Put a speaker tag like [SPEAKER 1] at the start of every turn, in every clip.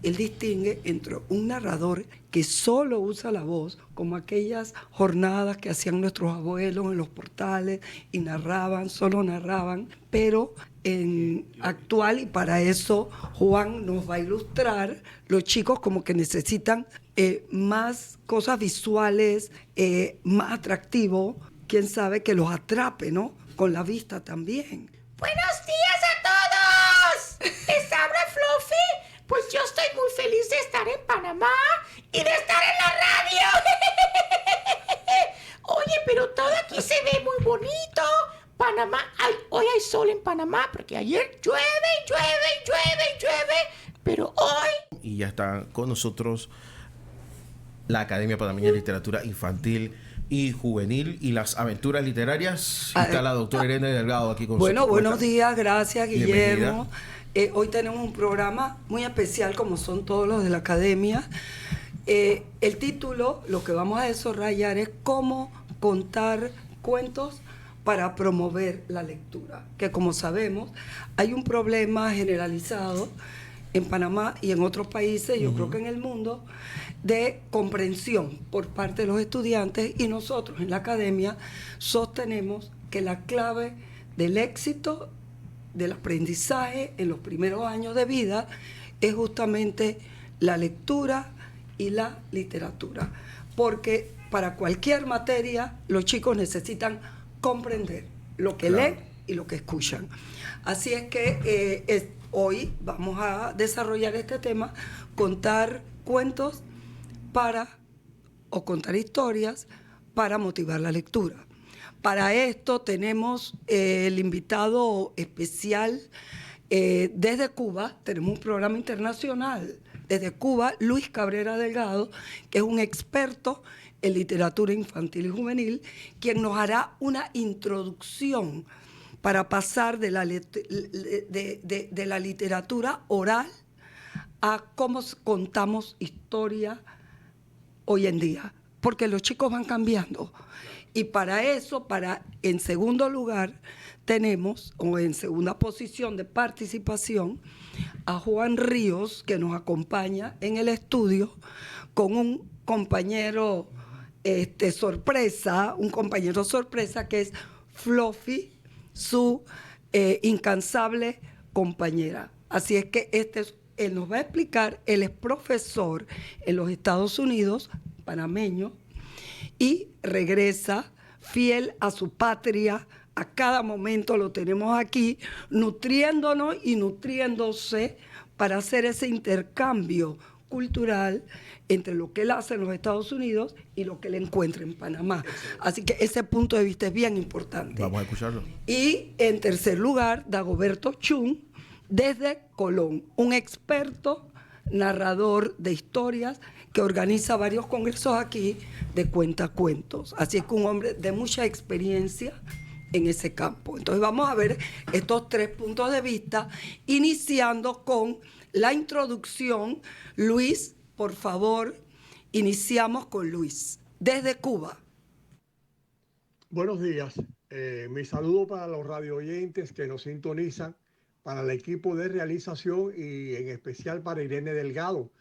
[SPEAKER 1] él distingue entre un narrador que solo usa la voz, como aquellas jornadas que hacían nuestros abuelos en los portales y narraban, solo narraban, pero en actual, y para eso Juan nos va a ilustrar, los chicos como que necesitan más cosas visuales, más atractivo, quién sabe que los atrape, ¿no? Con la vista también.
[SPEAKER 2] ¡Buenos días a todos! ¿Les habla Fluffy? Pues yo estoy muy feliz de estar en Panamá y de estar en la radio. Oye, pero todo aquí se ve muy bonito. Panamá, hoy hay sol en Panamá porque ayer llueve, pero hoy...
[SPEAKER 3] Y ya está con nosotros la Academia Panameña de Literatura Infantil y Juvenil y las Aventuras Literarias. Y está la doctora Irene Delgado aquí con nosotros.
[SPEAKER 1] Bueno, buenos días, gracias Guillermo.
[SPEAKER 3] Bienvenida.
[SPEAKER 1] Hoy tenemos un programa muy especial como son todos los de la Academia. El título, lo que vamos a desarrollar es cómo contar cuentos para promover la lectura, que como sabemos hay un problema generalizado en Panamá y en otros países, yo creo que en el mundo, de comprensión por parte de los estudiantes, y nosotros en la Academia sostenemos que la clave del éxito del aprendizaje en los primeros años de vida es justamente la lectura y la literatura, porque para cualquier materia los chicos necesitan comprender lo que leen y lo que escuchan. Así es que hoy vamos a desarrollar este tema, contar cuentos o contar historias para motivar la lectura. Para esto tenemos el invitado especial desde Cuba, tenemos un programa internacional desde Cuba, Luis Cabrera Delgado, que es un experto en literatura infantil y juvenil, quien nos hará una introducción para pasar de la literatura oral a cómo contamos historia hoy en día, porque los chicos van cambiando. Y para eso, en segundo lugar, tenemos, o en segunda posición de participación, a Juan Ríos, que nos acompaña en el estudio con un compañero sorpresa que es Fluffy, su incansable compañera. Así es que él nos va a explicar, él es profesor en los Estados Unidos, panameño, y regresa fiel a su patria. A cada momento lo tenemos aquí, nutriéndonos y nutriéndose para hacer ese intercambio cultural entre lo que él hace en los Estados Unidos y lo que él encuentra en Panamá. Así que ese punto de vista es bien importante.
[SPEAKER 3] Vamos a escucharlo.
[SPEAKER 1] Y en tercer lugar, Dagoberto Chung, desde Colón, un experto narrador de historias que organiza varios congresos aquí de cuentacuentos. Así es que un hombre de mucha experiencia en ese campo. Entonces vamos a ver estos tres puntos de vista, iniciando con la introducción. Luis, por favor, iniciamos con Luis, desde Cuba.
[SPEAKER 4] Buenos días. Mi saludo para los radio oyentes que nos sintonizan, para el equipo de realización y en especial para Irene Delgado,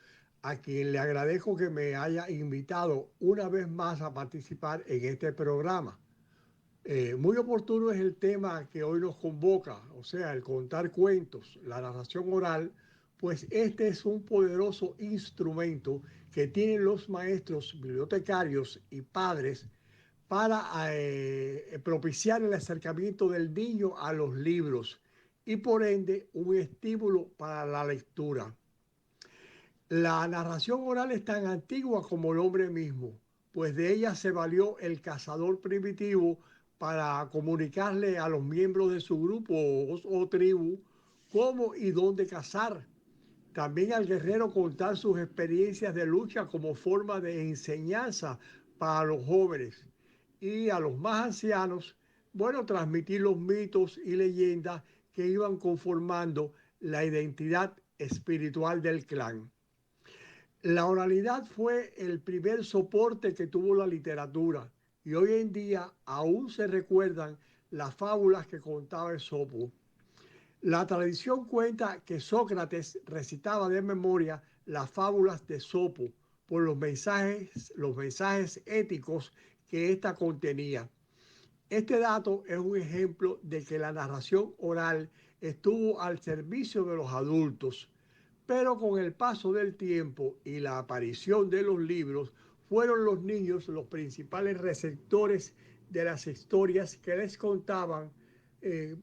[SPEAKER 4] a quien le agradezco que me haya invitado una vez más a participar en este programa. Muy oportuno es el tema que hoy nos convoca, o sea, el contar cuentos, la narración oral, pues este es un poderoso instrumento que tienen los maestros, bibliotecarios y padres para propiciar el acercamiento del niño a los libros y por ende un estímulo para la lectura. La narración oral es tan antigua como el hombre mismo, pues de ella se valió el cazador primitivo para comunicarle a los miembros de su grupo o tribu cómo y dónde cazar. También al guerrero contar sus experiencias de lucha como forma de enseñanza para los jóvenes. Y a los más ancianos, bueno, transmitir los mitos y leyendas que iban conformando la identidad espiritual del clan. La oralidad fue el primer soporte que tuvo la literatura y hoy en día aún se recuerdan las fábulas que contaba Esopo. La tradición cuenta que Sócrates recitaba de memoria las fábulas de Esopo por los mensajes éticos que ésta contenía. Este dato es un ejemplo de que la narración oral estuvo al servicio de los adultos, pero con el paso del tiempo y la aparición de los libros, fueron los niños los principales receptores de las historias que les contaban,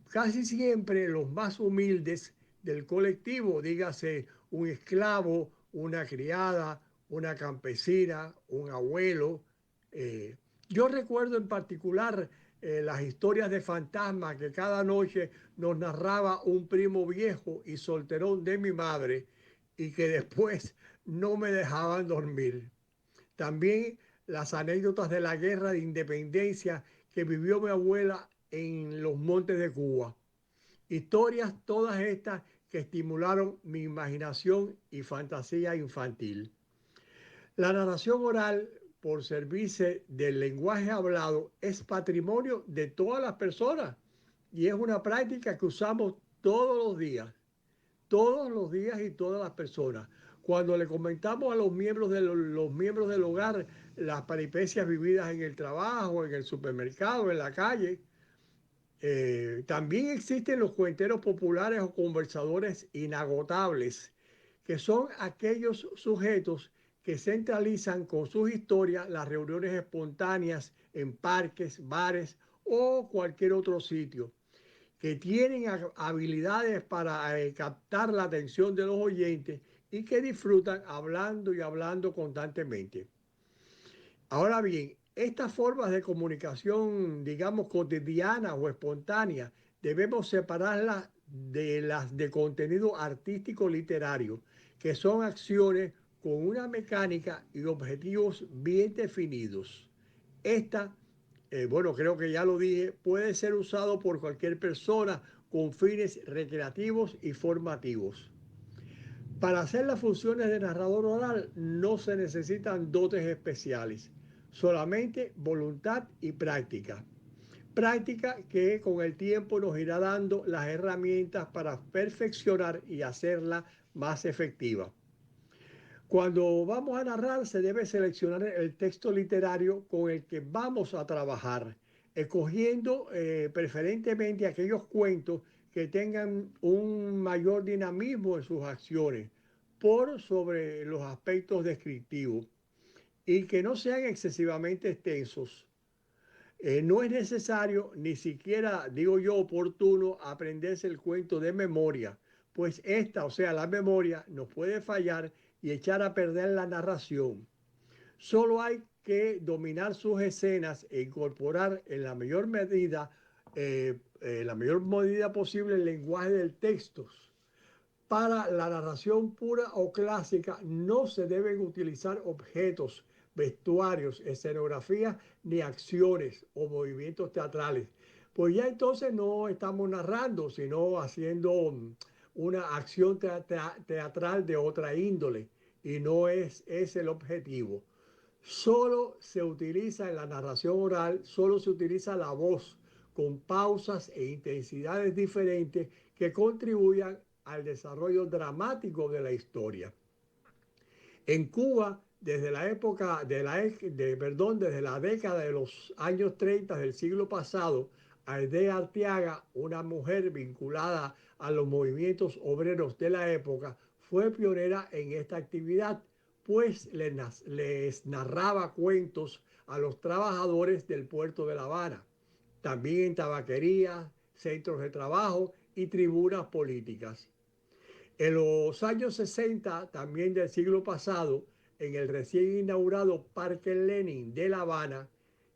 [SPEAKER 4] casi siempre los más humildes del colectivo, dígase un esclavo, una criada, una campesina, un abuelo. Yo recuerdo en particular las historias de fantasmas que cada noche nos narraba un primo viejo y solterón de mi madre y que después no me dejaban dormir. También las anécdotas de la guerra de independencia que vivió mi abuela en los montes de Cuba. Historias todas estas que estimularon mi imaginación y fantasía infantil. La narración oral, por servirse del lenguaje hablado, es patrimonio de todas las personas y es una práctica que usamos todos los días y todas las personas. Cuando le comentamos a los miembros del hogar las peripecias vividas en el trabajo, en el supermercado, en la calle, también existen los cuenteros populares o conversadores inagotables, que son aquellos sujetos que centralizan con sus historias las reuniones espontáneas en parques, bares o cualquier otro sitio, que tienen habilidades para captar la atención de los oyentes y que disfrutan hablando y hablando constantemente. Ahora bien, estas formas de comunicación, digamos, cotidianas o espontáneas, debemos separarlas de las de contenido artístico literario, que son acciones con una mecánica y objetivos bien definidos. Esta, bueno, creo que ya lo dije, puede ser usado por cualquier persona con fines recreativos y formativos. Para hacer las funciones de narrador oral no se necesitan dotes especiales, solamente voluntad y práctica. Práctica que con el tiempo nos irá dando las herramientas para perfeccionar y hacerla más efectiva. Cuando vamos a narrar se debe seleccionar el texto literario con el que vamos a trabajar, escogiendo preferentemente aquellos cuentos que tengan un mayor dinamismo en sus acciones por sobre los aspectos descriptivos y que no sean excesivamente extensos. No es necesario, ni siquiera, digo yo, oportuno, aprenderse el cuento de memoria, pues esta, o sea, la memoria, nos puede fallar y echar a perder la narración. Solo hay que dominar sus escenas e incorporar en la mayor medida posible el lenguaje del texto. Para la narración pura o clásica no se deben utilizar objetos, vestuarios, escenografías, ni acciones o movimientos teatrales. Pues ya entonces no estamos narrando, sino haciendo una acción teatral de otra índole y no es ese el objetivo. Solo se utiliza en la narración oral, solo se utiliza la voz con pausas e intensidades diferentes que contribuyan al desarrollo dramático de la historia. En Cuba, desde la época desde la década de los años 30 del siglo pasado, Aide Arteaga, una mujer vinculada a los movimientos obreros de la época, fue pionera en esta actividad, pues les narraba cuentos a los trabajadores del puerto de La Habana, también en tabaquerías, centros de trabajo y tribunas políticas. En los años 60, también del siglo pasado, en el recién inaugurado Parque Lenin de La Habana,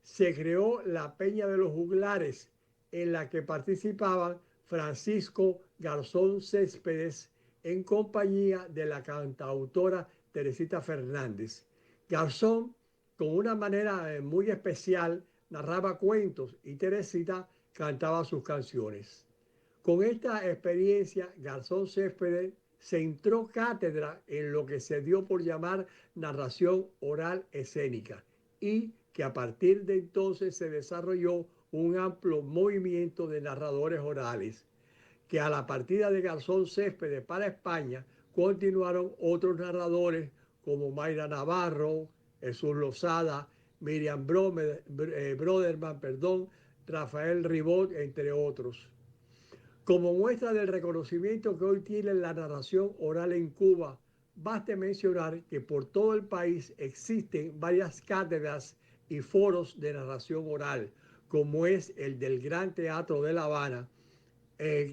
[SPEAKER 4] se creó la Peña de los Juglares, en la que participaban Francisco Garzón Céspedes en compañía de la cantautora Teresita Fernández. Garzón, con una manera muy especial, narraba cuentos y Teresita cantaba sus canciones. Con esta experiencia, Garzón Céspedes centró cátedra en lo que se dio por llamar narración oral escénica y que a partir de entonces se desarrolló un amplio movimiento de narradores orales que a la partida de Garzón Céspedes para España continuaron otros narradores como Mayra Navarro, Jesús Lozada, Miriam Broderman, Rafael Ribot, entre otros. Como muestra del reconocimiento que hoy tiene la narración oral en Cuba, baste mencionar que por todo el país existen varias cátedras y foros de narración oral, como es el del Gran Teatro de La Habana.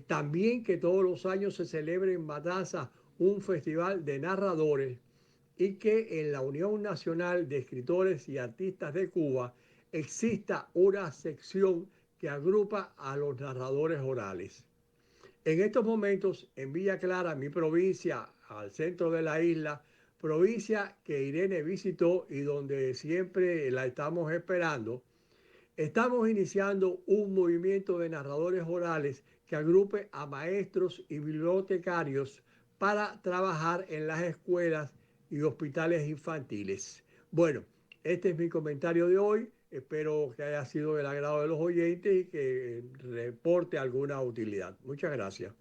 [SPEAKER 4] También que todos los años se celebra en Matanzas un festival de narradores y que en la Unión Nacional de Escritores y Artistas de Cuba exista una sección que agrupa a los narradores orales. En estos momentos, en Villa Clara, mi provincia, al centro de la isla, provincia que Irene visitó y donde siempre la estamos esperando, estamos iniciando un movimiento de narradores orales que agrupe a maestros y bibliotecarios para trabajar en las escuelas y hospitales infantiles. Bueno, este es mi comentario de hoy. Espero que haya sido del agrado de los oyentes y que reporte alguna utilidad. Muchas gracias.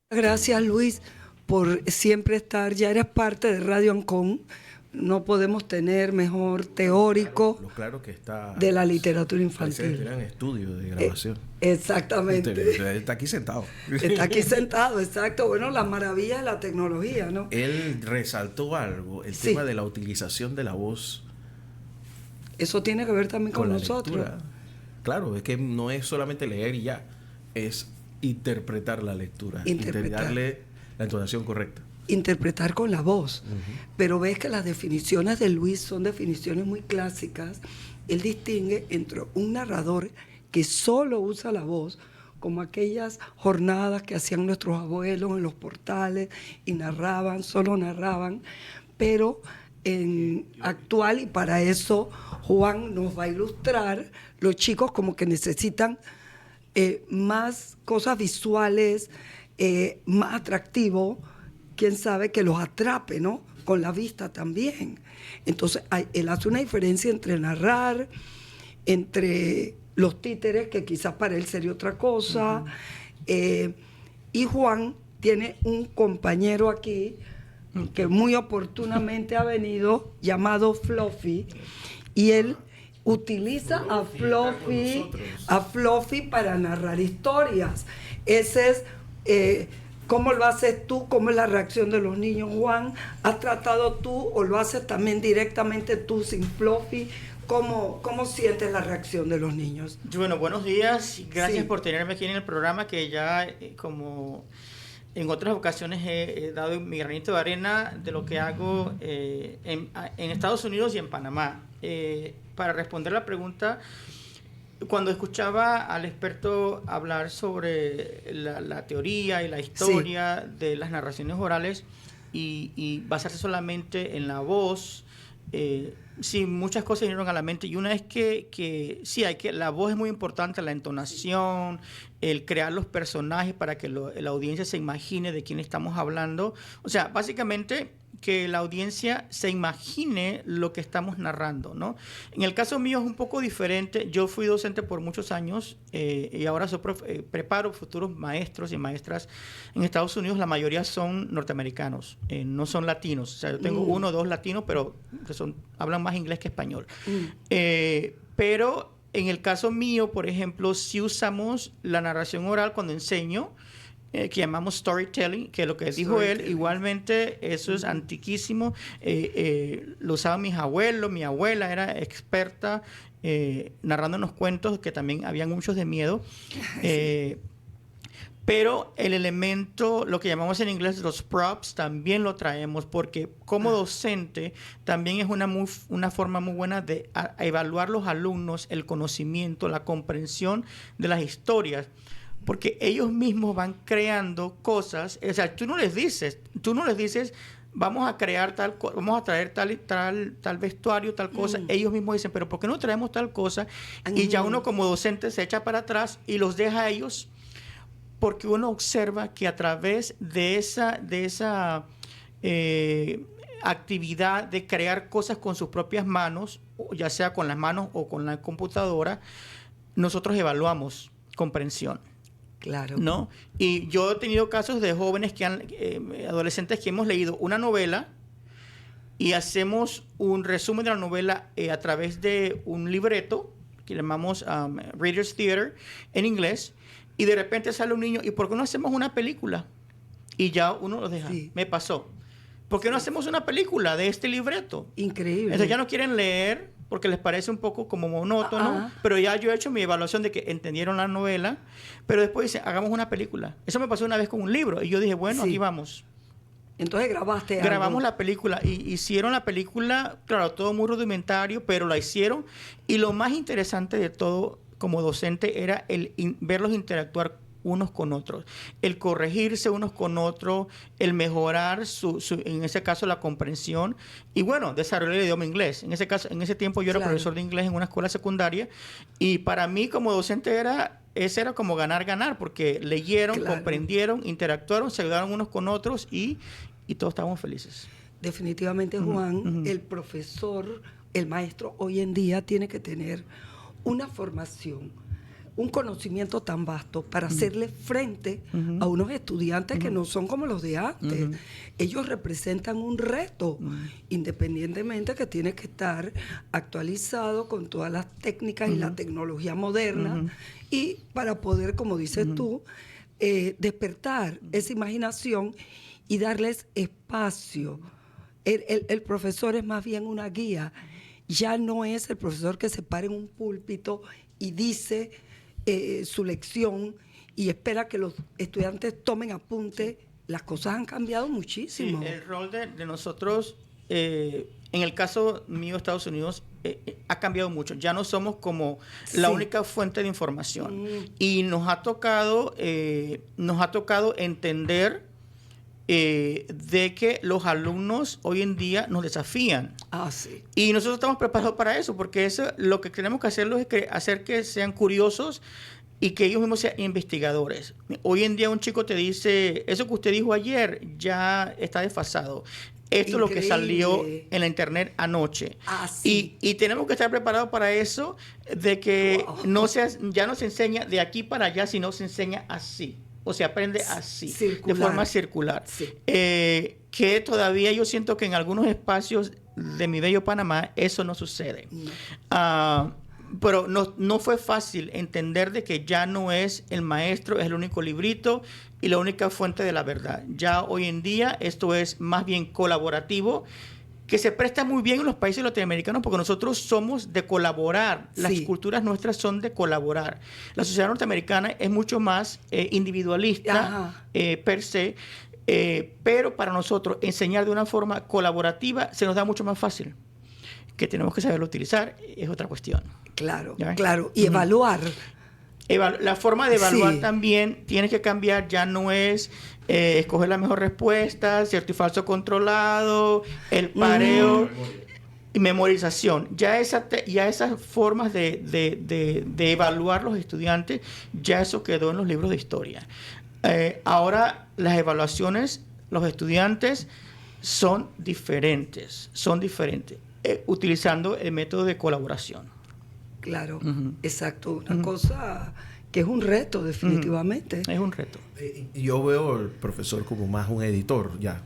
[SPEAKER 1] Gracias, Luis, por siempre estar. Ya eres parte de Radio Ancón. No podemos tener mejor teórico
[SPEAKER 3] claro que está,
[SPEAKER 1] de la literatura infantil.
[SPEAKER 3] Parece que estudio de grabación.
[SPEAKER 1] Exactamente.
[SPEAKER 3] Está aquí sentado.
[SPEAKER 1] Está aquí sentado, exacto. Bueno, las maravillas de la tecnología, ¿no?
[SPEAKER 3] Él resaltó algo, el tema de la utilización de la voz.
[SPEAKER 1] Eso tiene que ver también con
[SPEAKER 3] la
[SPEAKER 1] nosotros.
[SPEAKER 3] Lectura. Claro, es que no es solamente leer y ya, es interpretar la lectura, darle la entonación correcta.
[SPEAKER 1] Interpretar con la voz. Pero ves que las definiciones de Luis son definiciones muy clásicas. Él distingue entre un narrador que solo usa la voz, como aquellas jornadas que hacían nuestros abuelos en los portales y narraban, solo narraban, pero en actual, y para eso Juan nos va a ilustrar, los chicos como que necesitan más cosas visuales, más atractivo, quién sabe, que los atrape, ¿no? Con la vista también. Entonces, él hace una diferencia entre narrar, entre los títeres, que quizás para él sería otra cosa, y Juan tiene un compañero aquí, que muy oportunamente ha venido, llamado Fluffy, y él utiliza a Fluffy para narrar historias. Ese es, ¿cómo lo haces tú? ¿Cómo es la reacción de los niños, Juan? ¿Has tratado tú o lo haces también directamente tú sin Fluffy? ¿Cómo sientes la reacción de los niños?
[SPEAKER 5] Bueno, buenos días. Gracias por tenerme aquí en el programa, que ya como en otras ocasiones he dado mi granito de arena de lo que hago en Estados Unidos y en Panamá. Para responder la pregunta, cuando escuchaba al experto hablar sobre la teoría y la historia de las narraciones orales y basarse solamente en la voz, sí, muchas cosas vinieron a la mente, y una es que la voz es muy importante, la entonación, el crear los personajes para que la audiencia se imagine de quién estamos hablando. O sea, básicamente que la audiencia se imagine lo que estamos narrando, ¿no? En el caso mío es un poco diferente. Yo fui docente por muchos años y ahora preparo futuros maestros y maestras en Estados Unidos. La mayoría son norteamericanos, no son latinos. O sea, yo tengo 1 o 2 latinos, pero que hablan más inglés que español. Pero en el caso mío, por ejemplo, sí usamos la narración oral cuando enseño, que llamamos storytelling, que lo que dijo él, igualmente eso es antiquísimo. Lo usaban mis abuelos, mi abuela era experta narrándonos cuentos que también habían muchos de miedo. Pero el elemento, lo que llamamos en inglés los props, también lo traemos, porque como docente también es una forma muy buena de evaluar los alumnos, el conocimiento, la comprensión de las historias. Porque ellos mismos van creando cosas. O sea, tú no les dices, vamos a crear vamos a traer tal vestuario, tal cosa. Ellos mismos dicen, pero ¿por qué no traemos tal cosa? Y ya uno como docente se echa para atrás y los deja a ellos, porque uno observa que a través de esa actividad de crear cosas con sus propias manos, ya sea con las manos o con la computadora, nosotros evaluamos comprensión.
[SPEAKER 1] Claro.
[SPEAKER 5] ¿No? Y yo he tenido casos de jóvenes adolescentes que hemos leído una novela y hacemos un resumen de la novela a través de un libreto que llamamos Reader's Theater en inglés, y de repente sale un niño, ¿y por qué no hacemos una película? Y ya uno lo deja.
[SPEAKER 1] Sí.
[SPEAKER 5] Me pasó. ¿Por qué no hacemos una película de este libreto?
[SPEAKER 1] Increíble.
[SPEAKER 5] Entonces ya no quieren leer porque les parece un poco como monótono, pero ya yo he hecho mi evaluación de que entendieron la novela, pero después dicen, hagamos una película. Eso me pasó una vez con un libro y yo dije, bueno, aquí vamos.
[SPEAKER 1] Entonces grabamos
[SPEAKER 5] la película y hicieron la película, claro, todo muy rudimentario, pero la hicieron. Y lo más interesante de todo como docente era verlos interactuar unos con otros, el corregirse unos con otros, el mejorar en ese caso la comprensión y bueno, desarrollar el idioma inglés. En ese tiempo yo era profesor de inglés en una escuela secundaria y para mí como docente ese era como ganar, porque leyeron, comprendieron, interactuaron, se ayudaron unos con otros y todos estábamos felices.
[SPEAKER 1] Definitivamente, Juan, el profesor, el maestro hoy en día tiene que tener una formación, un conocimiento tan vasto para hacerle frente a unos estudiantes que no son como los de antes. Ellos representan un reto, independientemente que tiene que estar actualizado con todas las técnicas y la tecnología moderna y para poder, como dices tú, despertar esa imaginación y darles espacio. El profesor es más bien una guía. Ya no es el profesor que se para en un púlpito y dice su lección y espera que los estudiantes tomen apunte. Las cosas han cambiado muchísimo.
[SPEAKER 5] Sí, el rol de nosotros, en el caso mío, Estados Unidos, ha cambiado mucho. Ya no somos como la única fuente de información. Y nos ha tocado entender de que los alumnos hoy en día nos desafían.
[SPEAKER 1] Sí.
[SPEAKER 5] Y nosotros estamos preparados para eso, porque eso lo que tenemos que hacerlo es hacer que sean curiosos y que ellos mismos sean investigadores. Hoy en día un chico te dice, eso que usted dijo ayer ya está desfasado. Esto es lo que salió en la internet anoche.
[SPEAKER 1] Sí.
[SPEAKER 5] Y tenemos que estar preparados para eso, de que ya no se enseña de aquí para allá, sino se enseña así. O se aprende así, de forma circular. Sí. Que todavía yo siento que en algunos espacios de mi bello Panamá eso no sucede. Pero no fue fácil entender de que ya no es el maestro, es el único librito y la única fuente de la verdad. Ya hoy en día esto es más bien colaborativo, que se presta muy bien en los países latinoamericanos porque nosotros somos de colaborar. Las culturas nuestras son de colaborar. La sociedad norteamericana es mucho más individualista per se, pero para nosotros enseñar de una forma colaborativa se nos da mucho más fácil. Que tenemos que saberlo utilizar es otra cuestión.
[SPEAKER 1] Claro, claro. Y evaluar.
[SPEAKER 5] La forma de evaluar también tiene que cambiar. Ya no es escoger la mejor respuesta, cierto y falso controlado, el pareo y memorización. Ya esas formas de evaluar los estudiantes, ya eso quedó en los libros de historia. Ahora las evaluaciones, los estudiantes son diferentes, utilizando el método de colaboración.
[SPEAKER 1] Claro, exacto. Una cosa que es un reto, definitivamente.
[SPEAKER 5] Es un reto.
[SPEAKER 3] Yo veo al profesor como más un editor, ya.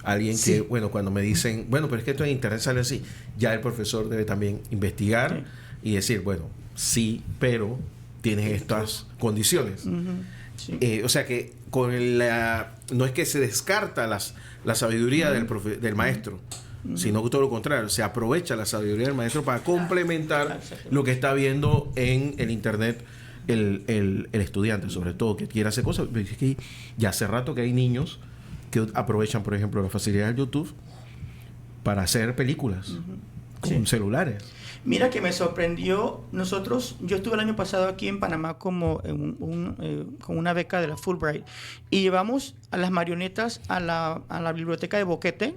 [SPEAKER 3] Alguien que, bueno, cuando me dicen, bueno, pero es que esto en internet sale así, ya el profesor debe también investigar y decir, bueno, sí, pero tienes estas condiciones. O sea que no es que se descarta la sabiduría del maestro, sino que todo lo contrario, se aprovecha la sabiduría del maestro para complementar lo que está viendo en el internet el estudiante, sobre todo, que quiere hacer cosas. Es que ya hace rato que hay niños que aprovechan, por ejemplo, la facilidad del YouTube para hacer películas con celulares.
[SPEAKER 5] Mira que me sorprendió. Yo estuve el año pasado aquí en Panamá como con una beca de la Fulbright y llevamos a las marionetas a la biblioteca de Boquete.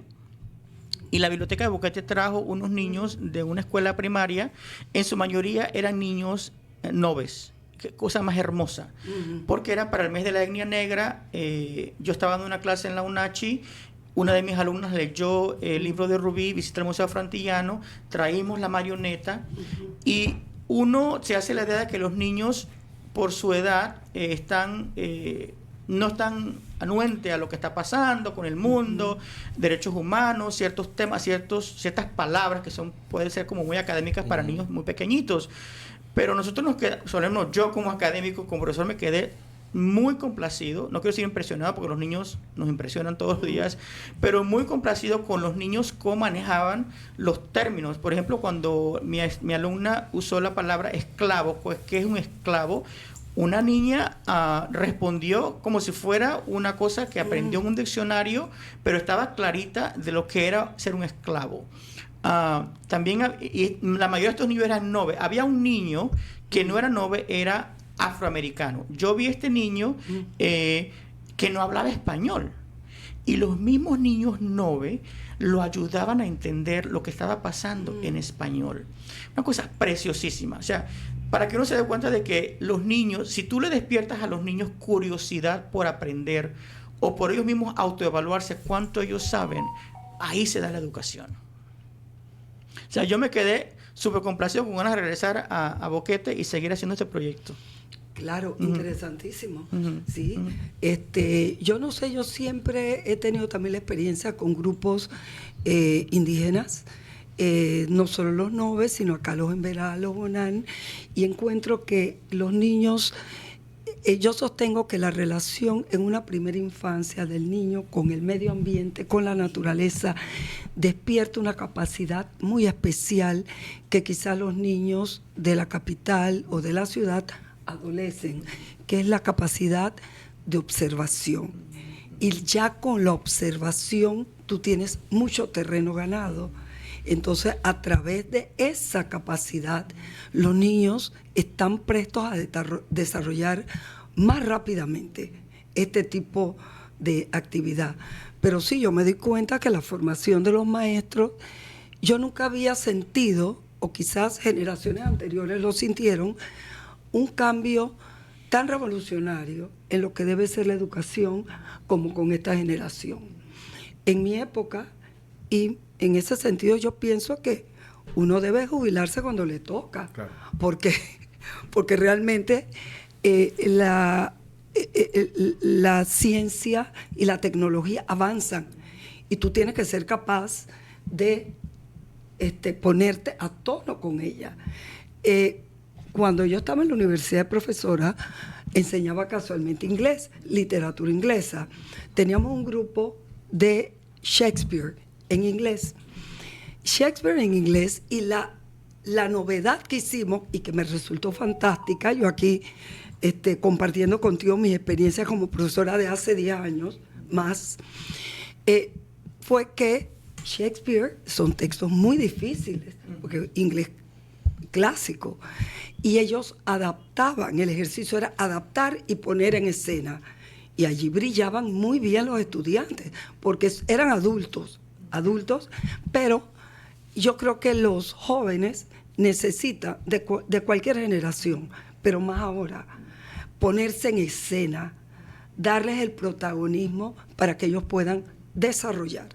[SPEAKER 5] Y la biblioteca de Boquete trajo unos niños de una escuela primaria. En su mayoría eran niños noves. Qué cosa más hermosa. Porque era para el mes de la etnia negra. Yo estaba dando una clase en la UNACHI. Una de mis alumnas leyó el libro de Rubí, visita el Museo Afroantillano, traímos la marioneta y uno se hace la idea de que los niños por su edad, no están anuentes a lo que está pasando con el mundo, derechos humanos, ciertos temas, ciertas palabras que pueden ser como muy académicas para niños muy pequeñitos. Pero nosotros yo como académico, como profesor, me quedé muy complacido, no quiero decir impresionado porque los niños nos impresionan todos los días, pero muy complacido con los niños cómo manejaban los términos. Por ejemplo, cuando mi alumna usó la palabra esclavo, pues ¿qué es un esclavo? Una niña respondió como si fuera una cosa que aprendió en un diccionario, pero estaba clarita de lo que era ser un esclavo. También, y la mayoría de estos niños eran noves. Había un niño que no era nove, era afroamericano. Yo vi a este niño que no hablaba español. Y los mismos niños nove lo ayudaban a entender lo que estaba pasando en español. Una cosa preciosísima. O sea, para que uno se dé cuenta de que los niños, si tú le despiertas a los niños curiosidad por aprender o por ellos mismos autoevaluarse cuánto ellos saben, ahí se da la educación. O sea, yo me quedé súper complacido con ganas de regresar a Boquete y seguir haciendo este proyecto.
[SPEAKER 1] Claro, interesantísimo. Sí. Yo no sé, yo siempre he tenido también la experiencia con grupos indígenas, no solo los noves, sino acá los Emberá, los Bonan, y encuentro que los niños, yo sostengo que la relación en una primera infancia del niño con el medio ambiente, con la naturaleza, despierta una capacidad muy especial que quizás los niños de la capital o de la ciudad adolecen, que es la capacidad de observación. Y ya con la observación tú tienes mucho terreno ganado. Entonces, a través de esa capacidad, los niños están prestos a desarrollar más rápidamente este tipo de actividad. Pero sí, yo me di cuenta que la formación de los maestros, yo nunca había sentido, o quizás generaciones anteriores lo sintieron, un cambio tan revolucionario en lo que debe ser la educación como con esta generación. En mi época, y en ese sentido yo pienso que uno debe jubilarse cuando le toca, claro. porque realmente la ciencia y la tecnología avanzan y tú tienes que ser capaz de ponerte a tono con ella. Cuando yo estaba en la universidad de profesora, enseñaba casualmente inglés, literatura inglesa. Teníamos un grupo de Shakespeare en inglés. Shakespeare en inglés, y la novedad que hicimos y que me resultó fantástica, yo aquí compartiendo contigo mis experiencias como profesora de hace 10 años más, fue que Shakespeare son textos muy difíciles, porque inglés clásico, y ellos adaptaban, el ejercicio era adaptar y poner en escena, y allí brillaban muy bien los estudiantes, porque eran adultos, pero yo creo que los jóvenes necesitan, de cualquier generación, pero más ahora, ponerse en escena, darles el protagonismo para que ellos puedan desarrollar.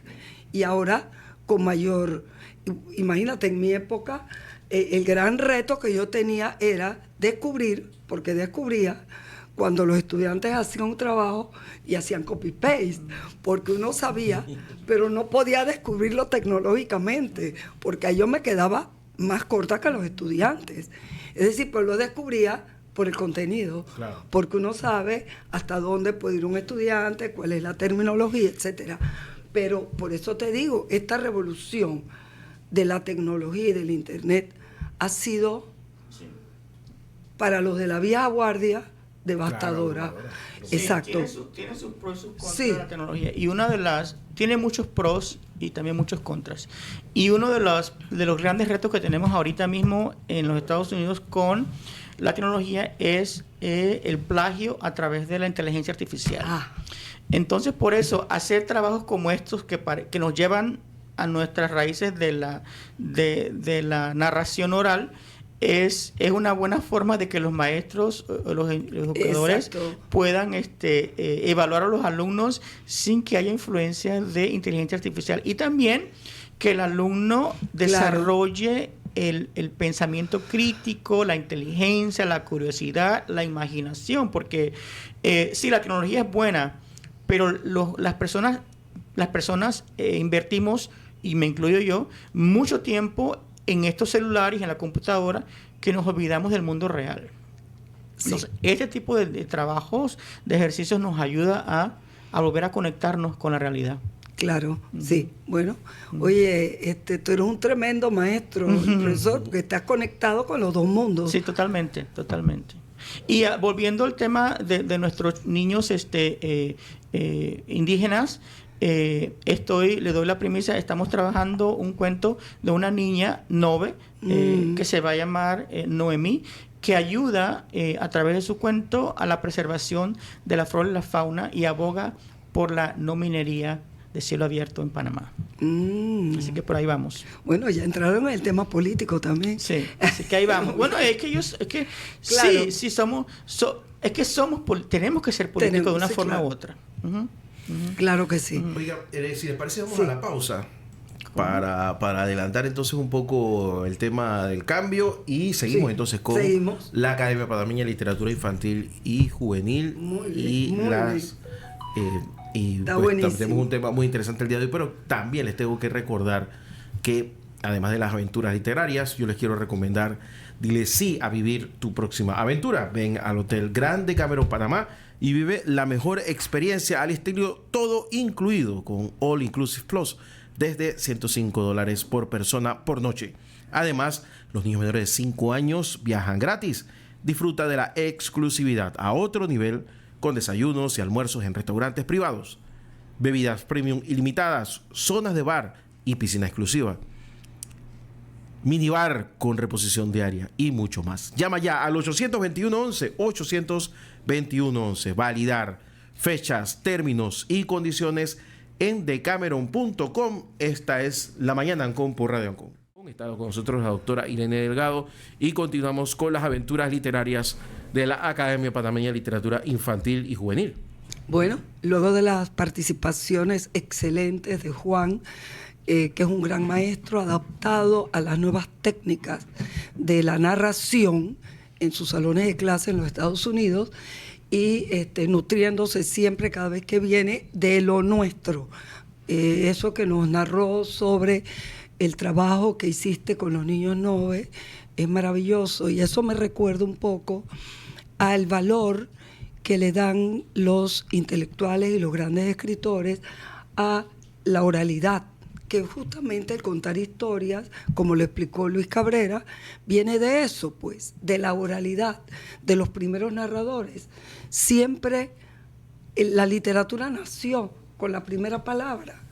[SPEAKER 1] Y ahora, con mayor, imagínate, en mi época, el gran reto que yo tenía era descubrir, porque descubría cuando los estudiantes hacían un trabajo y hacían copy-paste, porque uno sabía, pero no podía descubrirlo tecnológicamente, porque ahí yo me quedaba más corta que los estudiantes. Es decir, pues lo descubría por el contenido, claro. Porque uno sabe hasta dónde puede ir un estudiante, cuál es la terminología, etcétera. Pero por eso te digo, esta revolución de la tecnología y del internet ha sido, sí, para los de la vieja guardia, devastadora. Claro. Exacto.
[SPEAKER 5] Tiene sus pros y sus contras, sí, de la tecnología. Y tiene muchos pros y también muchos contras. Y uno de los grandes retos que tenemos ahorita mismo en los Estados Unidos con la tecnología es el plagio a través de la inteligencia artificial. Entonces, por eso, hacer trabajos como estos que nos llevan a nuestras raíces de la narración oral es una buena forma de que los maestros, los educadores, exacto, puedan evaluar a los alumnos sin que haya influencia de inteligencia artificial. Y también que el alumno desarrolle el pensamiento crítico, la inteligencia, la curiosidad, la imaginación, porque sí, la tecnología es buena, pero las personas invertimos, y me incluyo yo, mucho tiempo en estos celulares y en la computadora que nos olvidamos del mundo real.
[SPEAKER 1] Sí.
[SPEAKER 5] Entonces, este tipo de trabajos, de ejercicios nos ayuda a volver a conectarnos con la realidad.
[SPEAKER 1] Claro, sí. Bueno, oye, tú eres un tremendo maestro, profesor, porque estás conectado con los dos mundos.
[SPEAKER 5] Sí, totalmente. Y volviendo al tema de nuestros niños indígenas, le doy la primicia, estamos trabajando un cuento de una niña, Nove, que se va a llamar Noemí, que ayuda a través de su cuento a la preservación de la flora y la fauna y aboga por la no minería de cielo abierto en Panamá. Así que por ahí vamos.
[SPEAKER 1] Bueno, ya entraron en el tema político también.
[SPEAKER 5] Sí, así que ahí vamos. Bueno,
[SPEAKER 1] Claro.
[SPEAKER 5] sí somos, tenemos que ser políticos de una forma
[SPEAKER 1] claro.
[SPEAKER 5] u otra. Ujú.
[SPEAKER 1] Claro que sí.
[SPEAKER 3] Oiga, si les parece, vamos a la pausa para adelantar entonces un poco el tema del cambio y seguimos entonces con la Academia Panameña de Literatura Infantil y Juvenil.
[SPEAKER 1] Muy bien.
[SPEAKER 3] Y pues, tenemos un tema muy interesante el día de hoy, pero también les tengo que recordar que además de las aventuras literarias, yo les quiero recomendar, dile sí a vivir tu próxima aventura. Ven al Hotel Grand Decameron Panamá y vive la mejor experiencia al estilo todo incluido con All Inclusive Plus desde $105 por persona por noche. Además, los niños menores de 5 años viajan gratis. Disfruta de la exclusividad a otro nivel con desayunos y almuerzos en restaurantes privados, bebidas premium ilimitadas, zonas de bar y piscina exclusiva, minibar con reposición diaria y mucho más. Llama ya al 821-11, 821-11. Validar fechas, términos y condiciones en decameron.com. Esta es La Mañana Ancón por Radio Ancón. Está con nosotros la doctora Irene Delgado y continuamos con las aventuras literarias de la Academia Panameña de Literatura Infantil y Juvenil.
[SPEAKER 1] Bueno, luego de las participaciones excelentes de Juan, que es un gran maestro adaptado a las nuevas técnicas de la narración en sus salones de clase en los Estados Unidos y nutriéndose siempre cada vez que viene de lo nuestro. Eso que nos narró sobre el trabajo que hiciste con los niños Nove es maravilloso y eso me recuerda un poco al valor que le dan los intelectuales y los grandes escritores a la oralidad, que justamente el contar historias, como lo explicó Luis Cabrera, viene de eso, pues, de la oralidad, de los primeros narradores. Siempre la literatura nació con la primera palabra,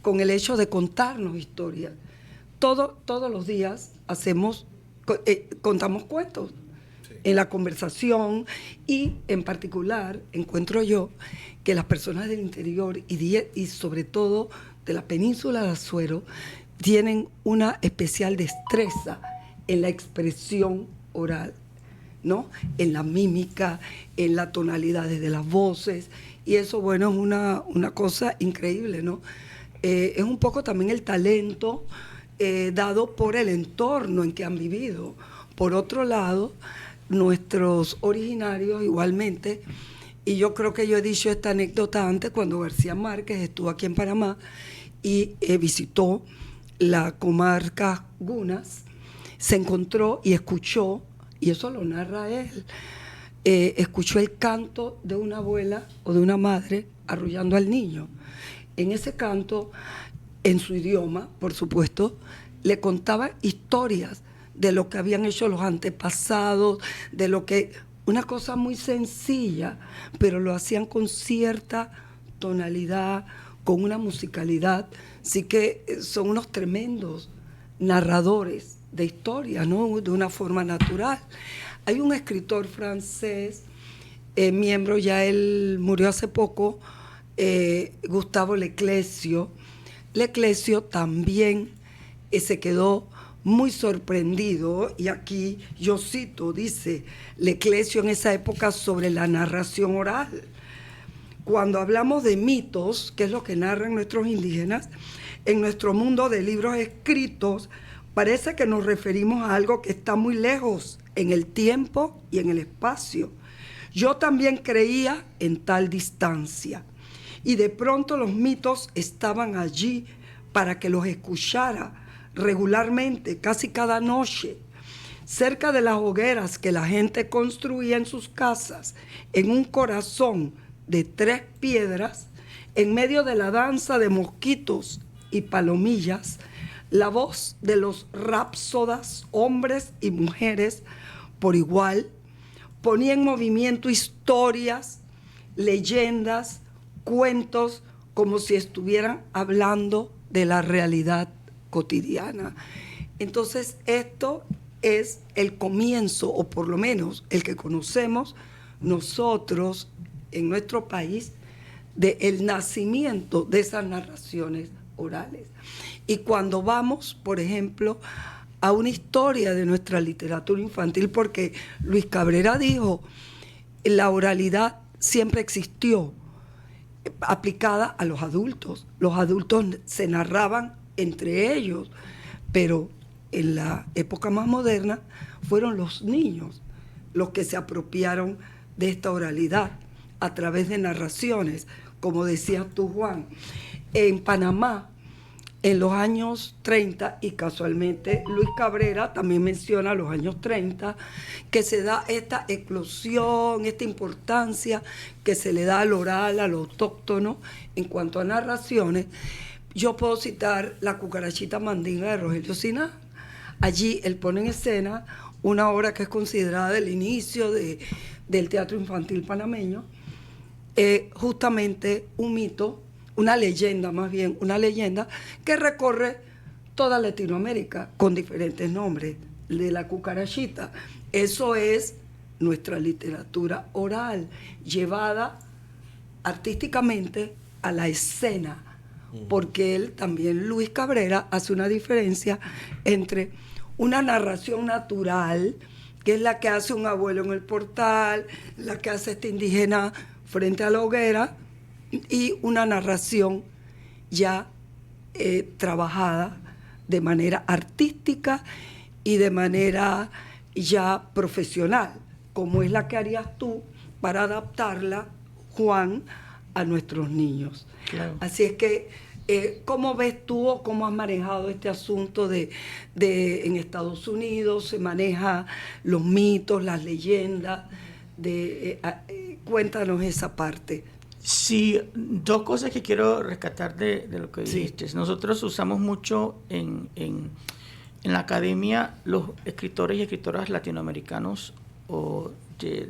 [SPEAKER 1] con el hecho de contarnos historias. Todos los días contamos cuentos en la conversación y en particular encuentro yo que las personas del interior y sobre todo de la península de Azuero tienen una especial destreza en la expresión oral, ¿no? En la mímica, en las tonalidades de las voces y eso, bueno, es una cosa increíble, ¿no? Es un poco también el talento dado por el entorno en que han vivido. Por otro lado, nuestros originarios igualmente, y yo creo que yo he dicho esta anécdota antes cuando García Márquez estuvo aquí en Panamá y visitó la comarca Gunas, se encontró y escuchó, y eso lo narra él, escuchó el canto de una abuela o de una madre arrullando al niño. En ese canto, en su idioma, por supuesto, le contaba historias de lo que habían hecho los antepasados, de lo que... Una cosa muy sencilla, pero lo hacían con cierta tonalidad, con una musicalidad. Así que son unos tremendos narradores de historia, ¿no? De una forma natural. Hay un escritor francés, miembro, ya él murió hace poco, Gustavo Leclésio. Leclésio también se quedó muy sorprendido, y aquí yo cito, dice Leclésio en esa época sobre la narración oral. Cuando hablamos de mitos, que es lo que narran nuestros indígenas, en nuestro mundo de libros escritos Parece que nos referimos a algo que está muy lejos en el tiempo y en el espacio. Yo también creía en tal distancia. Y de pronto los mitos estaban allí para que los escuchara regularmente, casi cada noche, cerca de las hogueras que la gente construía en sus casas, en un corazón de 3 piedras, en medio de la danza de mosquitos y palomillas, la voz de los rapsodas, hombres y mujeres por igual, ponía en movimiento historias, leyendas, cuentos, como si estuvieran hablando de la realidad cotidiana. Entonces, esto es el comienzo, o por lo menos el que conocemos nosotros en nuestro país, del nacimiento de esas narraciones orales. Y cuando vamos, por ejemplo, a una historia de nuestra literatura infantil, porque Luis Cabrera dijo, la oralidad siempre existió, aplicada a los adultos. Los adultos se narraban entre ellos, pero en la época más moderna fueron los niños los que se apropiaron de esta oralidad a través de narraciones, como decías tú, Juan. En Panamá, en los años 30, y casualmente Luis Cabrera también menciona los años 30, que se da esta eclosión, esta importancia que se le da al oral, al autóctono, en cuanto a narraciones. Yo puedo citar La cucarachita mandinga de Rogelio Siná. Allí él pone en escena una obra que es considerada el inicio del teatro infantil panameño, justamente un mito, una leyenda más bien, una leyenda que recorre toda Latinoamérica con diferentes nombres, de la cucarachita. Eso es nuestra literatura oral, llevada artísticamente a la escena, porque él también, Luis Cabrera, hace una diferencia entre una narración natural, que es la que hace un abuelo en el portal, la que hace este indígena frente a la hoguera, y una narración ya trabajada de manera artística y de manera ya profesional, como es la que harías tú para adaptarla, Juan, a nuestros niños. Claro. Así es que, ¿cómo ves tú o cómo has manejado este asunto de en Estados Unidos se maneja los mitos, las leyendas? Cuéntanos esa parte.
[SPEAKER 5] Sí, 2 cosas que quiero rescatar de lo que dijiste. Nosotros usamos mucho en la academia los escritores y escritoras latinoamericanos o de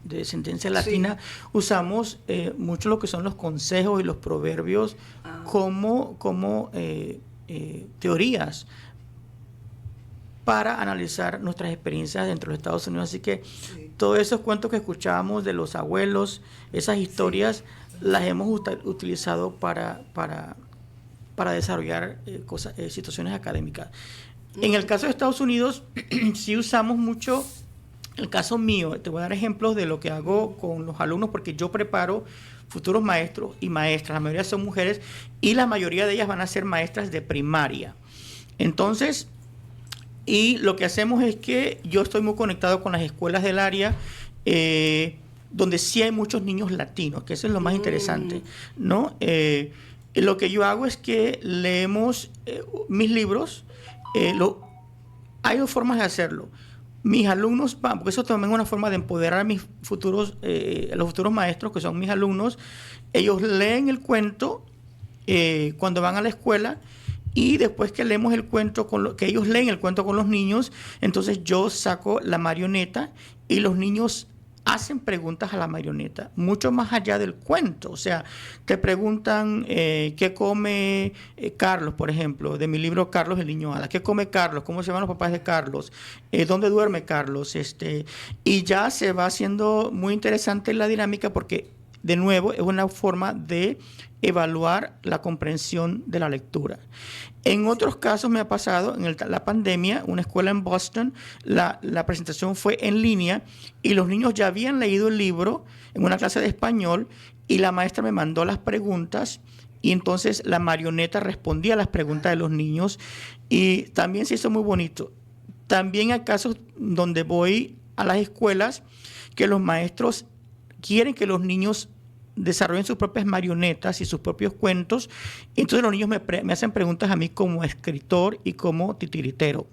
[SPEAKER 5] descendencia latina. Sí. Usamos mucho lo que son los consejos y los proverbios como teorías para analizar nuestras experiencias dentro de los Estados Unidos. Así que todos esos cuentos que escuchábamos de los abuelos, esas historias, las hemos utilizado para desarrollar situaciones académicas. En el caso de Estados Unidos, sí usamos mucho, el caso mío, te voy a dar ejemplos de lo que hago con los alumnos, porque yo preparo futuros maestros y maestras, la mayoría son mujeres, y la mayoría de ellas van a ser maestras de primaria. Entonces, y lo que hacemos es que yo estoy muy conectado con las escuelas del área, donde sí hay muchos niños latinos, que eso es lo más interesante, ¿no? Lo que yo hago es que leemos mis libros. Hay 2 formas de hacerlo. Mis alumnos van, porque eso también es una forma de empoderar a mis futuros, los futuros maestros, que son mis alumnos. Ellos leen el cuento cuando van a la escuela, y después que leemos el cuento, que ellos leen el cuento con los niños, entonces yo saco la marioneta y los niños hacen preguntas a la marioneta, mucho más allá del cuento. O sea, te preguntan qué come Carlos, por ejemplo, de mi libro Carlos el Niño Hada. ¿Qué come Carlos? ¿Cómo se llaman los papás de Carlos? ¿Dónde duerme Carlos? Y ya se va haciendo muy interesante la dinámica, porque, de nuevo, es una forma de evaluar la comprensión de la lectura. En otros casos me ha pasado, en la pandemia, una escuela en Boston, la presentación fue en línea y los niños ya habían leído el libro en una clase de español y la maestra me mandó las preguntas y entonces la marioneta respondía a las preguntas de los niños y también se hizo muy bonito. También hay casos donde voy a las escuelas que los maestros quieren que los niños desarrollen sus propias marionetas y sus propios cuentos. Entonces los niños me hacen preguntas a mí como escritor y como titiritero.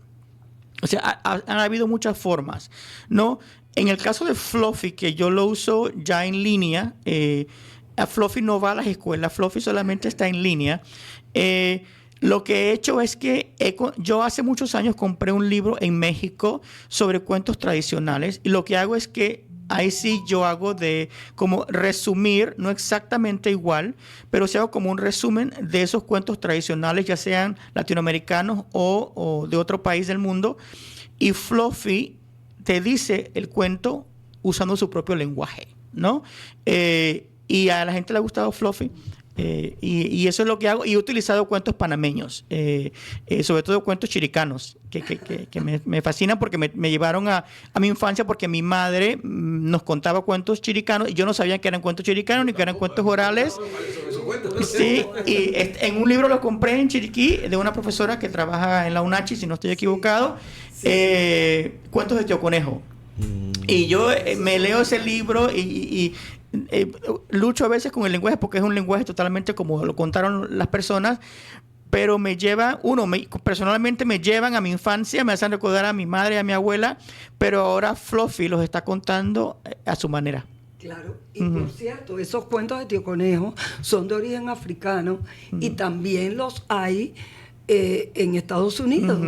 [SPEAKER 5] O sea, han habido muchas formas, ¿no? En el caso de Fluffy, que yo lo uso ya en línea, Fluffy no va a las escuelas, Fluffy solamente está en línea. Lo que he hecho es que yo hace muchos años compré un libro en México sobre cuentos tradicionales y lo que hago es que ahí sí yo hago de como resumir, no exactamente igual, pero sí hago como un resumen de esos cuentos tradicionales, ya sean latinoamericanos o de otro país del mundo. Y Fluffy te dice el cuento usando su propio lenguaje, ¿no? Y a la gente le ha gustado Fluffy. Y eso es lo que hago. Y he utilizado cuentos panameños, sobre todo cuentos chiricanos, que me fascinan porque me llevaron a mi infancia, porque mi madre nos contaba cuentos chiricanos y yo no sabía que eran cuentos chiricanos ni que eran cuentos orales. Sí, y en un libro lo compré en Chiriquí de una profesora que trabaja en la UNACHI, si no estoy equivocado, cuentos de Tío Conejo. Y yo me leo ese libro y lucho a veces con el lenguaje porque es un lenguaje totalmente como lo contaron las personas, pero personalmente me llevan a mi infancia, me hacen recordar a mi madre y a mi abuela, pero ahora Fluffy los está contando a su manera.
[SPEAKER 1] Claro, y por cierto, esos cuentos de Tío Conejo son de origen africano y también los hay en Estados Unidos.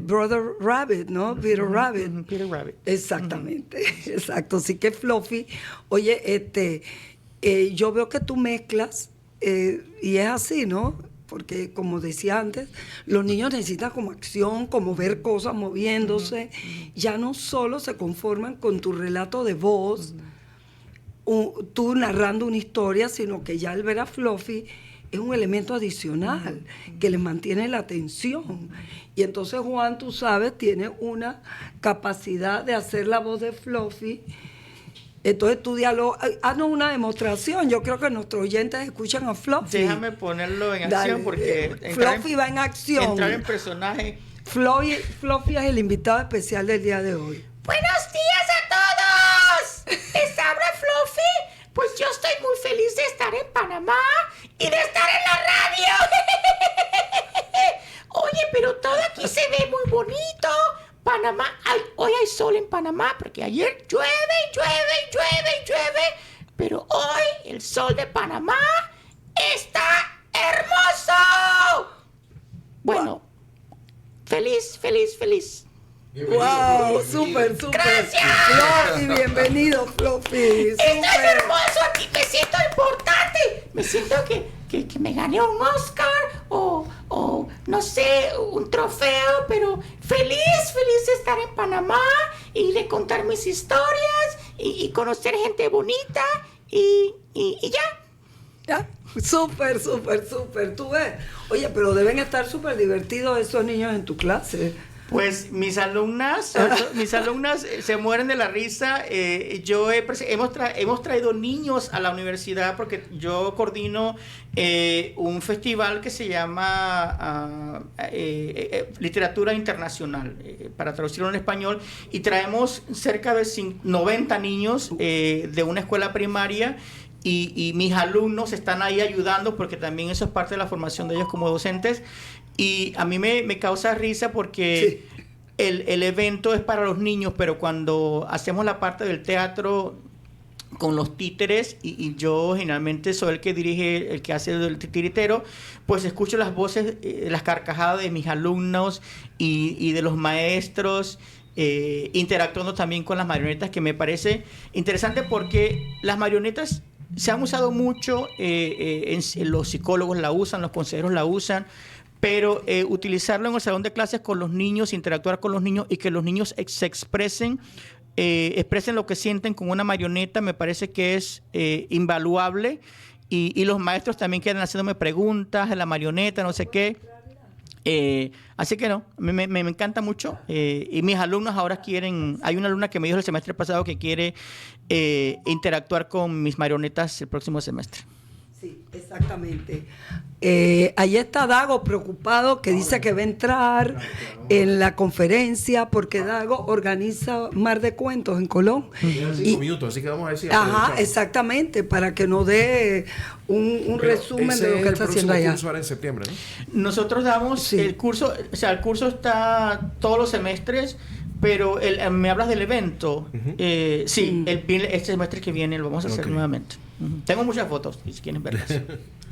[SPEAKER 1] Brother Rabbit, ¿no? Peter Rabbit.
[SPEAKER 5] Peter Rabbit.
[SPEAKER 1] Exactamente, exacto. Así que Fluffy, oye, yo veo que tú mezclas, y es así, ¿no? Porque como decía antes, los niños necesitan como acción, como ver cosas moviéndose. Ya no solo se conforman con tu relato de voz, tú narrando una historia, sino que ya al ver a Fluffy es un elemento adicional que les mantiene la atención. Y entonces Juan, tú sabes, tiene una capacidad de hacer la voz de Fluffy. Entonces tú haznos una demostración. Yo creo que nuestros oyentes escuchan a Fluffy.
[SPEAKER 5] Déjame ponerlo en acción porque
[SPEAKER 1] Fluffy va en acción.
[SPEAKER 5] Entrar en personaje.
[SPEAKER 1] Fluffy es el invitado especial del día de hoy.
[SPEAKER 2] ¡Buenos días a todos! ¿Les habla Fluffy? Pues yo estoy muy feliz de estar en Panamá y de estar en la radio. Oye, pero todo aquí se ve muy bonito. Panamá, hoy hay sol en Panamá porque ayer llueve. Pero hoy el sol de Panamá está hermoso. Bueno, feliz.
[SPEAKER 1] ¡Wow! ¡Súper!
[SPEAKER 2] ¡Gracias!
[SPEAKER 1] Fluffy, bienvenido, Fluffy.
[SPEAKER 2] Esto es hermoso aquí, me siento importante. Me siento que me gané un Oscar o no sé, un trofeo, pero feliz de estar en Panamá y de contar mis historias y conocer gente bonita y ya.
[SPEAKER 1] ¿Ya? Súper. Tú ves. Oye, pero deben estar súper divertidos esos niños en tu clase.
[SPEAKER 5] Pues mis alumnas se mueren de la risa. Hemos traído niños a la universidad porque yo coordino un festival que se llama Literatura Internacional, para traducirlo en español, y traemos cerca de 90 niños de una escuela primaria. Y mis alumnos están ahí ayudando porque también eso es parte de la formación de ellos como docentes. Y a mí me causa risa porque el evento es para los niños, pero cuando hacemos la parte del teatro con los títeres, y yo generalmente soy el que dirige, el que hace el titiritero, pues escucho las voces, las carcajadas de mis alumnos y de los maestros, interactuando también con las marionetas, que me parece interesante porque las marionetas se han usado mucho, los psicólogos la usan, los consejeros la usan, pero utilizarlo en el salón de clases con los niños, interactuar con los niños y que los niños se expresen lo que sienten con una marioneta, me parece que es invaluable. Y los maestros también quedan haciéndome preguntas de la marioneta, no sé qué. Así que no, me encanta mucho. Y mis alumnos ahora quieren, hay una alumna que me dijo el semestre pasado que quiere interactuar con mis marionetas el próximo semestre.
[SPEAKER 1] Sí, exactamente. Ahí está Dago preocupado que dice que va a entrar en la conferencia porque Dago organiza Mar de Cuentos en Colón.
[SPEAKER 3] Quedan 5 minutos, así que vamos a decir.
[SPEAKER 1] Ajá, exactamente, para que nos dé un resumen de lo que está haciendo allá.
[SPEAKER 3] El curso ahora en septiembre, ¿no?
[SPEAKER 5] Nosotros damos el curso, o sea, el curso está todos los semestres, pero me hablas del evento. Sí, este semestre que viene lo vamos a hacer nuevamente. Tengo muchas fotos, si quieren verlas.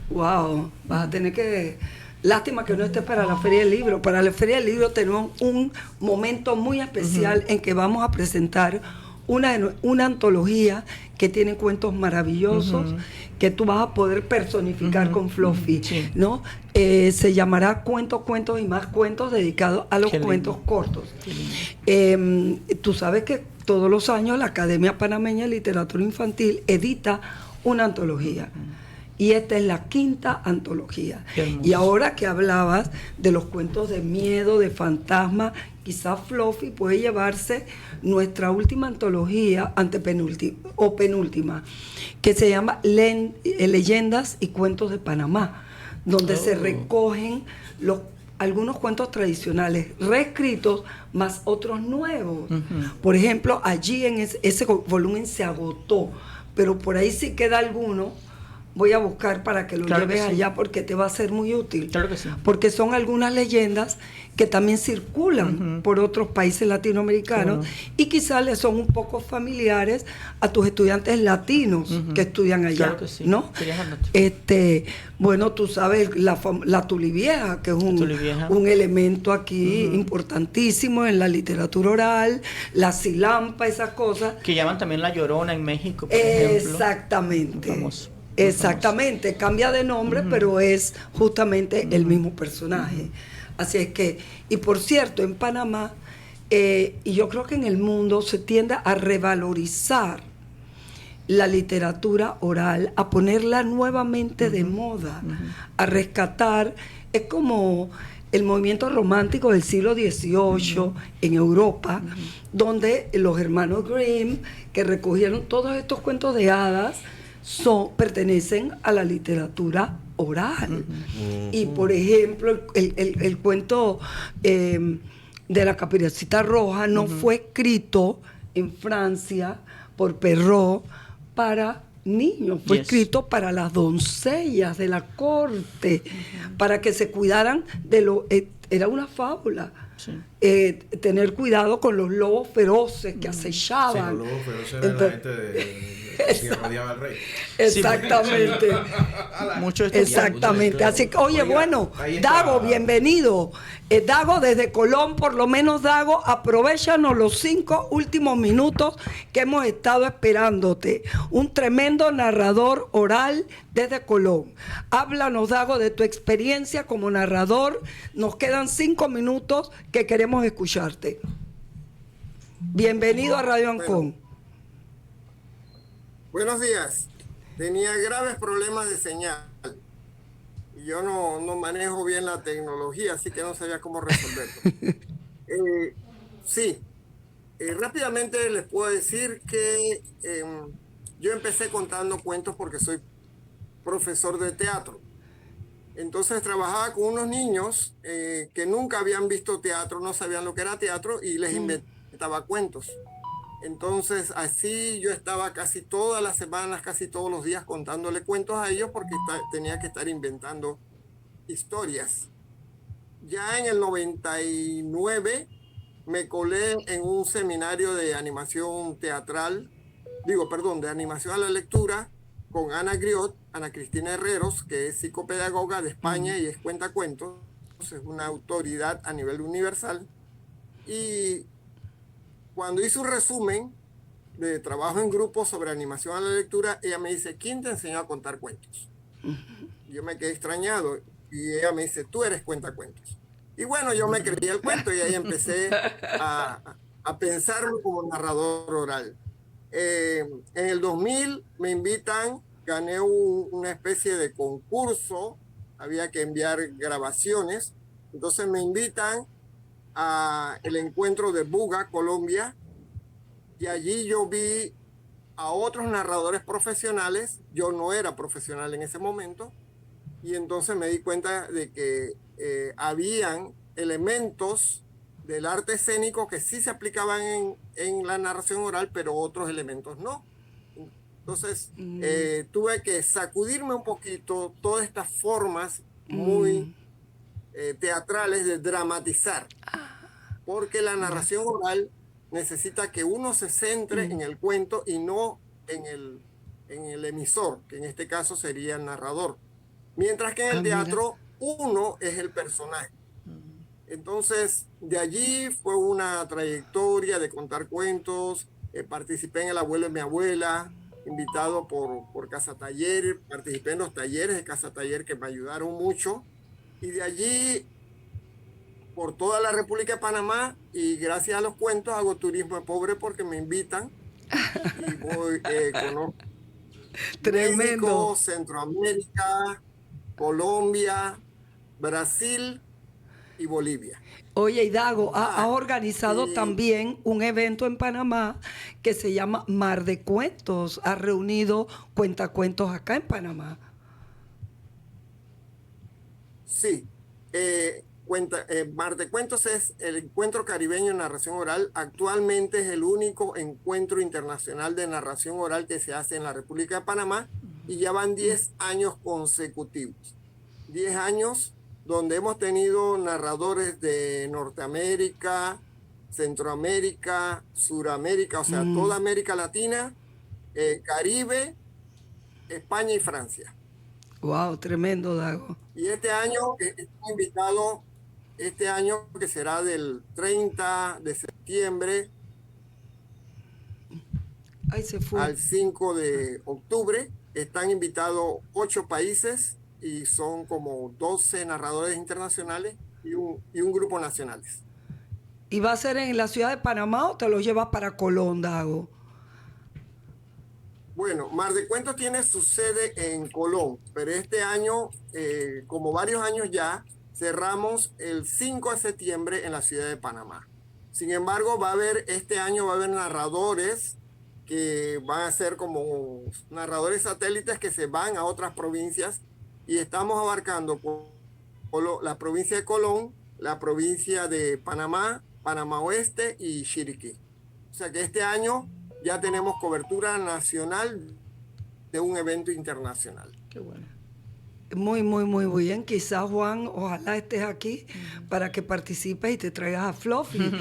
[SPEAKER 1] Wow, vas a tener que... Lástima que no esté para la Feria del Libro. Para la Feria del Libro tenemos un momento muy especial en que vamos a presentar una antología que tiene cuentos maravillosos que tú vas a poder personificar con Fluffy, ¿no? Se llamará Cuentos, Cuentos y Más Cuentos, dedicados a los cuentos cortos. Tú sabes que todos los años la Academia Panameña de Literatura Infantil edita una antología. Y esta es la 5ª antología. Y ahora que hablabas de los cuentos de miedo, de fantasma, quizás Fluffy puede llevarse nuestra última antología, penúltima, que se llama Leyendas y Cuentos de Panamá, donde se recogen algunos cuentos tradicionales reescritos, más otros nuevos. Por ejemplo, allí en ese volumen se agotó, pero por ahí sí queda alguno. Voy a buscar para que lo lleves allá porque te va a ser muy útil.
[SPEAKER 5] Claro que sí.
[SPEAKER 1] Porque son algunas leyendas que también circulan por otros países latinoamericanos y quizás les son un poco familiares a tus estudiantes latinos que estudian allá.
[SPEAKER 5] Claro que sí.
[SPEAKER 1] ¿No? Bueno, tú sabes la tulivieja, que es un elemento aquí importantísimo en la literatura oral, la silampa, esas cosas.
[SPEAKER 5] Que llaman también la Llorona en México, por ejemplo.
[SPEAKER 1] Exactamente. Exactamente, cambia de nombre, pero es justamente el mismo personaje. Así es que, y por cierto, en Panamá, y yo creo que en el mundo se tiende a revalorizar la literatura oral, a ponerla nuevamente de moda, a rescatar. Es como el movimiento romántico del siglo XVIII en Europa, donde los hermanos Grimm, que recogieron todos estos cuentos de hadas, pertenecen a la literatura oral. Y por ejemplo, el cuento de la Caperucita Roja no fue escrito en Francia por Perrault para niños, fue escrito para las doncellas de la corte, para que se cuidaran de lo... era una fábula. Tener cuidado con los lobos feroces que acechaban.
[SPEAKER 3] Los lobos feroces eran la gente que rodeaba al rey.
[SPEAKER 1] Exactamente. Exactamente. Así que, oye, bueno, Dago, bienvenido. Dago, desde Colón, por lo menos, Dago, aprovéchanos los 5 últimos minutos que hemos estado esperándote. Un tremendo narrador oral desde Colón. Háblanos, Dago, de tu experiencia como narrador. Nos quedan 5 minutos que queremos escucharte. Bienvenido a Radio Ancón.
[SPEAKER 6] Buenos días. Tenía graves problemas de señal. Yo no manejo bien la tecnología, así que no sabía cómo resolverlo. Rápidamente les puedo decir que yo empecé contando cuentos porque soy profesor de teatro. Entonces trabajaba con unos niños que nunca habían visto teatro, no sabían lo que era teatro y les inventaba cuentos. Entonces así yo estaba casi todas las semanas, casi todos los días contándole cuentos a ellos porque tenía que estar inventando historias. Ya en el 99 me colé en un seminario de animación teatral, de animación a la lectura con Ana Griot, Ana Cristina Herreros, que es psicopedagoga de España y es cuentacuentos, es una autoridad a nivel universal. Y cuando hice un resumen de trabajo en grupo sobre animación a la lectura, ella me dice, ¿quién te enseñó a contar cuentos? Yo me quedé extrañado y ella me dice, tú eres cuentacuentos. Y bueno, yo me creí el cuento y ahí empecé a pensarlo como narrador oral. En el 2000 me invitan, gané una especie de concurso, había que enviar grabaciones, entonces me invitan a el encuentro de Buga, Colombia, y allí yo vi a otros narradores profesionales. Yo no era profesional en ese momento, y entonces me di cuenta de que habían elementos del arte escénico que sí se aplicaban en la narración oral, pero otros elementos no. Entonces tuve que sacudirme un poquito todas estas formas muy teatrales de dramatizar, porque la narración oral necesita que uno se centre en el cuento y no en el emisor, que en este caso sería el narrador. Mientras que en el teatro uno es el personaje. Entonces, de allí fue una trayectoria de contar cuentos. Participé en El abuelo de mi abuela, invitado por Casa Taller. Participé en los talleres de Casa Taller que me ayudaron mucho. Y de allí, por toda la República de Panamá, y gracias a los cuentos hago turismo de pobre porque me invitan. Y voy, conozco
[SPEAKER 1] Tremendo.
[SPEAKER 6] México, Centroamérica, Colombia, Brasil y Bolivia.
[SPEAKER 1] Oye, Idago, ha organizado también un evento en Panamá que se llama Mar de Cuentos. Ha reunido cuentacuentos acá en Panamá.
[SPEAKER 6] Sí. Mar de Cuentos es el encuentro caribeño en narración oral. Actualmente es el único encuentro internacional de narración oral que se hace en la República de Panamá, y ya van 10 años consecutivos. 10 años donde hemos tenido narradores de Norteamérica, Centroamérica, Suramérica, o sea, toda América Latina, Caribe, España y Francia.
[SPEAKER 1] Wow, tremendo, Dago.
[SPEAKER 6] Y este año estoy invitado, este año que será del 30 de septiembre al 5 de octubre, están invitados 8 países y son como 12 narradores internacionales y un grupo nacionales.
[SPEAKER 1] ¿Y va a ser en la ciudad de Panamá o te lo llevas para Colón, Dago?
[SPEAKER 6] Bueno, Mar de Cuentos tiene su sede en Colón, pero este año, como varios años ya, cerramos el 5 de septiembre en la ciudad de Panamá. Sin embargo, este año va a haber narradores que van a ser como narradores satélites que se van a otras provincias, y estamos abarcando la provincia de Colón, la provincia de Panamá, Panamá Oeste y Chiriquí. O sea que este año ya tenemos cobertura nacional de un evento internacional.
[SPEAKER 5] Qué bueno.
[SPEAKER 1] Muy, muy, muy bien. Quizás, Juan, ojalá estés aquí para que participes y te traigas a Fluffy.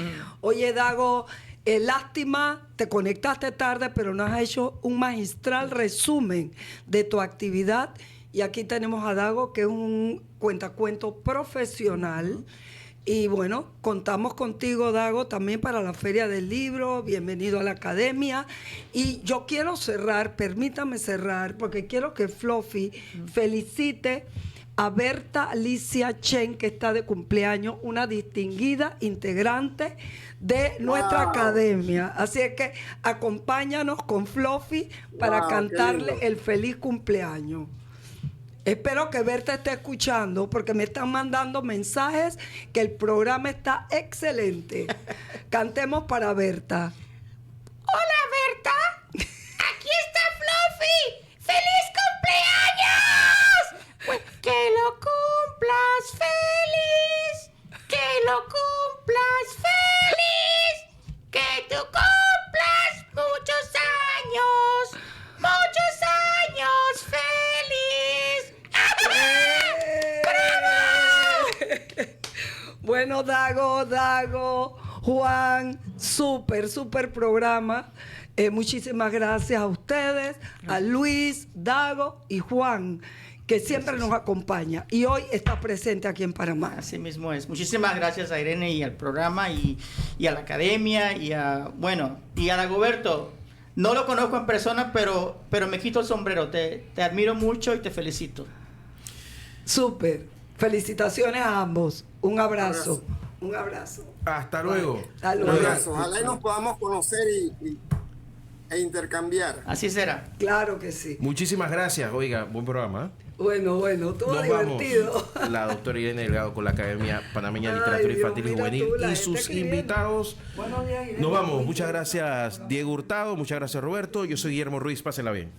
[SPEAKER 1] Oye, Dago, lástima, te conectaste tarde, pero nos has hecho un magistral resumen de tu actividad. Y aquí tenemos a Dago, que es un cuentacuento profesional. Y bueno, contamos contigo, Dago, también para la Feria del Libro. Bienvenido a la Academia. Y yo quiero cerrar, permítame cerrar, porque quiero que Fluffy felicite a Berta Alicia Chen, que está de cumpleaños, una distinguida integrante de nuestra academia. Así es que acompáñanos con Fluffy para cantarle el feliz cumpleaños. Espero que Berta esté escuchando, porque me están mandando mensajes que el programa está excelente. Cantemos para Berta.
[SPEAKER 2] Hola, Berta. Aquí está Fluffy. ¡Feliz cumpleaños! Pues que lo cumplas feliz. Que lo cumplas feliz. Que tú cumplas muchos años. Muchos años feliz.
[SPEAKER 1] Bueno, Dago, Juan, súper programa. Muchísimas gracias a ustedes, a Luis, Dago y Juan, que siempre nos acompaña y hoy está presente aquí en Panamá.
[SPEAKER 5] Así mismo es. Muchísimas gracias a Irene y al programa y a la academia y a Dagoberto. No lo conozco en persona, pero me quito el sombrero. Te admiro mucho y te felicito.
[SPEAKER 1] Súper. Felicitaciones a ambos. Un abrazo. Un abrazo.
[SPEAKER 3] Hasta luego.
[SPEAKER 1] Hasta luego.
[SPEAKER 6] Un abrazo. Ojalá y nos podamos conocer e intercambiar.
[SPEAKER 5] Así será.
[SPEAKER 1] Claro que sí.
[SPEAKER 3] Muchísimas gracias. Oiga, buen programa.
[SPEAKER 1] Bueno, estuvo
[SPEAKER 3] Nos
[SPEAKER 1] divertido.
[SPEAKER 3] vamos. La doctora Irene Delgado con la Academia Panameña de
[SPEAKER 1] Ay,
[SPEAKER 3] Literatura
[SPEAKER 1] Dios,
[SPEAKER 3] Infantil y
[SPEAKER 1] mira
[SPEAKER 3] Juvenil
[SPEAKER 1] tú, la
[SPEAKER 3] y
[SPEAKER 1] gente
[SPEAKER 3] sus
[SPEAKER 1] escribiendo.
[SPEAKER 3] invitados.
[SPEAKER 1] Buenos días, Irene.
[SPEAKER 3] Nos vamos. Muchas gracias, Diego Hurtado. Muchas gracias, Roberto. Yo soy Guillermo Ruiz. Pásenla bien.